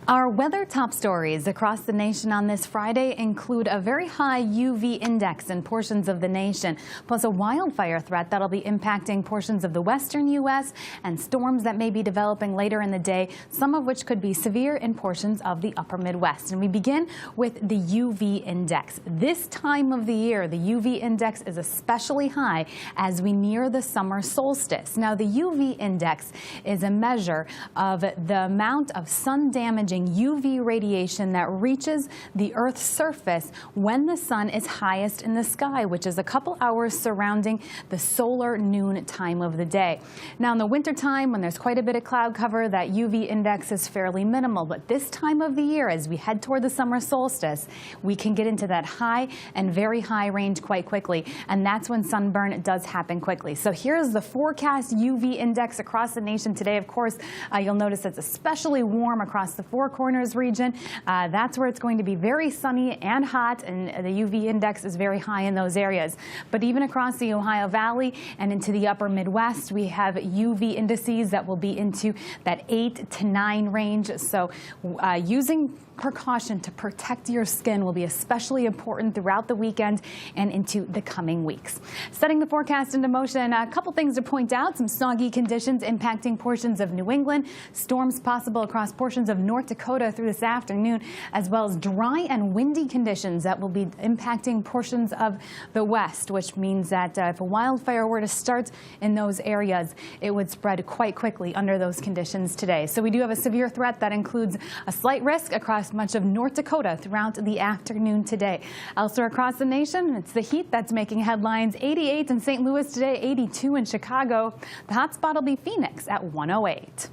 Our weather top stories across the nation on this Friday include a very high UV index in portions of the nation, plus a wildfire threat that'll be impacting portions of the western U.S. and storms that may be developing later in the day, some of which could be severe in portions of the upper Midwest. And we begin with the UV index. This time of the year, the UV index is especially high as we near the summer solstice. Now, the UV index is a measure of the amount of sun-damaging UV radiation that reaches the Earth's surface when the sun is highest in the sky, which is a couple hours surrounding the solar noon time of the day. Now, in the wintertime, when there's quite a bit of cloud cover, that UV index is fairly minimal. But this time of the year, as we head toward the summer solstice, we can get into that high and very high range quite quickly. And that's when sunburn does happen quickly. So here's the forecast UV index across the nation today. Of course, you'll notice it's especially warm across the Four Corners region. That's where it's going to be very sunny and hot, and the UV index is very high in those areas. But even across the Ohio Valley and into the upper Midwest, we have UV indices that will be into that 8 to 9 range. So using precaution to protect your skin will be especially important throughout the weekend and into the coming weeks. Setting the forecast into motion, a couple things to point out. Some soggy conditions impacting portions of New England. Storms possible across portions of North Dakota through this afternoon, as well as dry and windy conditions that will be impacting portions of the West, which means that if a wildfire were to start in those areas, it would spread quite quickly under those conditions today. So we do have a severe threat that includes a slight risk across much of North Dakota throughout the afternoon today. Elsewhere across the nation, it's the heat that's making headlines. 88 in St. Louis today, 82 in Chicago. The hot spot will be Phoenix at 108.